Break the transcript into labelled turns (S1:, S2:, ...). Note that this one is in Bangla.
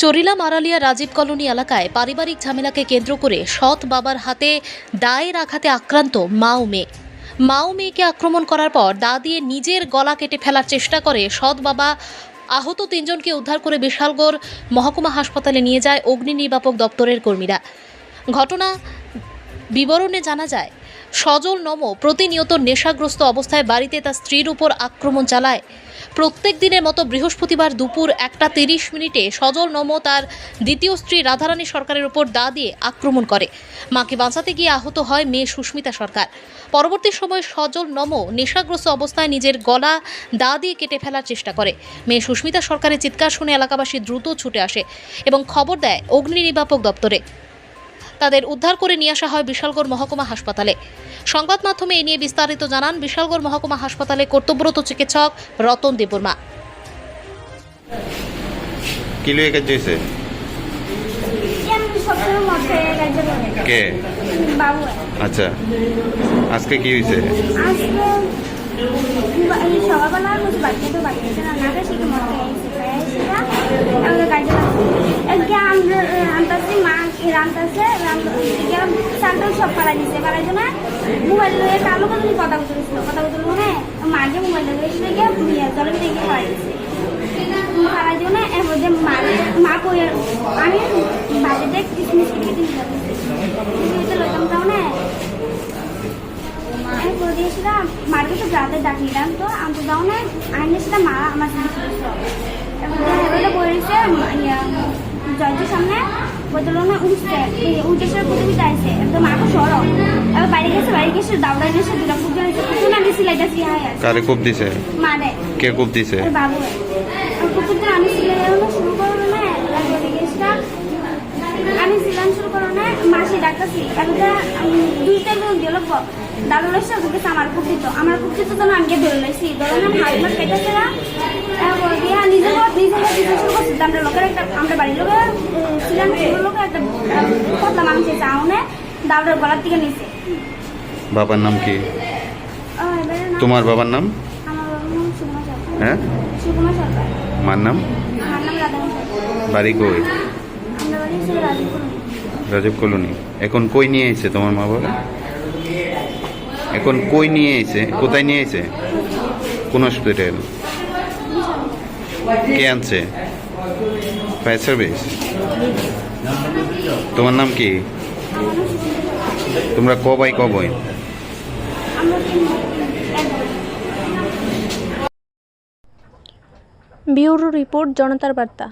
S1: চরিলাম আড়ালিয়া রাজীব কলোনি এলাকায় পারিবারিক ঝামেলাকে কেন্দ্র করে সৎ বাবার হাতে দায়ের আঘাতে আক্রান্ত মা ও মেয়েকে আক্রমণ করার পর দা দিয়ে নিজের গলা কেটে ফেলার চেষ্টা করে সৎ বাবা। আহত তিনজনকে উদ্ধার করে বিশালগড় মহকুমা হাসপাতালে নিয়ে যায় অগ্নি নির্বাপক দপ্তরের কর্মীরা। ঘটনা বিবরণে জানা যায়, সজল নমো প্রতিনিয়ত নেশাগ্রস্ত অবস্থায় বাড়িতে তার স্ত্রীর উপর আক্রমণ চালায়। প্রত্যেক দিনের মতো বৃহস্পতিবার দুপুর 1:30 সজল নমো তার দ্বিতীয় স্ত্রী রাধারানী সরকারের উপর দা দিয়ে আক্রমণ করে। মাকে বাঁচাতে গিয়ে আহত হয় মেয়ে সুস্মিতা সরকার। পরবর্তী সময়ে সজল নমো নেশাগ্রস্ত অবস্থায় নিজের গলা দা দিয়ে কেটে ফেলার চেষ্টা করে। মেয়ে সুস্মিতা সরকারের চিৎকার শুনে এলাকাবাসী দ্রুত ছুটে আসে এবং খবর দেয় অগ্নি নির্বাপক দপ্তরে। তাদের উদ্ধার করে নিয়ে আসা হয় বিশালগড় মহকুমা হাসপাতালে। সংবাদ মাধ্যমে এ নিয়ে বিস্তারিত জানান বিশালগড় মহকুমা হাসপাতালে কর্তব্যরত চিকিৎসক রতন দেববর্মা।
S2: কি লয়ে কাজ হইছে? কে?
S3: বাবু।
S2: আচ্ছা, আজকে কি হইছে?
S3: আজকে সকালবেলা কিছু বাচ্চাদের বাচ্চাদের রান্নাটা শিখে মনে হয়েছে আমাদের কাজে আমরা রান্তাছি মা রান্তাছে চালটাও সব পাড়া দিচ্ছে পাড়ার জন্য মোবাইল লয়ে কালো কথা বলছিল কথা বলছিল মানে মাঝে মোবাইল লয়ে গিয়ে জলের দিকে পাড়া দিচ্ছে পাড়ার জন্য এর মধ্যে মা কই আমি বাড়িতে কিসমিস কেটে দিতে লইতাম তাও না আমি করে দিয়েছিলাম মাকে তো রাতে ডাকলাম তো আমি তো যাও না আনিয়েছিলাম মা আমার সাথে করেছে জয়টির সামনে বদল না উঠে প্রথমে চাইছে একদম মাকে সরব এবার বাড়ি গেছে দাউড়া এসে দুটা খুব জানিয়েছে শোনা দিয়েছিল এটা সিহাই আছে
S2: কারে কোপ দিছে?
S3: মানে
S2: কে কোপ দিছে?
S3: বাবু কুকুরদের আমি সিলাই শুরু করবো না গেছিলাম আমি সিলাম শুরু করো না মাসি ডাক্তারছি একটা দুইটা লোক গেল দাঁড়ো রয়েছে ওকে আমার খুব দিত তো আমি ধরে লইছি ধরে না হাত মাস কেটেছে না নিজের শুরু করছি আমরা লোকের একটা আমরা বাড়ির লোকের ছিলাম লোকের একটা পতলা মানুষ চাউনে দাউড়ের গলার দিকে নিচে।
S2: বাবার নাম কি? তোমার বাবার নাম?
S3: আমার বাবার নাম সুকুমার সরকার।
S2: হ্যাঁ,
S3: সুকুমার সরকার।
S2: মার নাম?
S3: আমার নাম রাধারানী সরকার।
S2: বাড়ি কই?
S3: আমরা বাড়ি ছিল
S2: রাজীব কলোনি। এখন কই নিয়ে আইছে তোমার মা বাবা? এখন কই নিয়ে আইছে? কোথায় নিয়ে আইছে? কোন হসপিটাল? কে আনছে? Fire service. তোমার নাম কি? তোমরা ক ভাই ক বোন?
S4: ব্যুরো রিপোর্ট, জনতার বার্তা।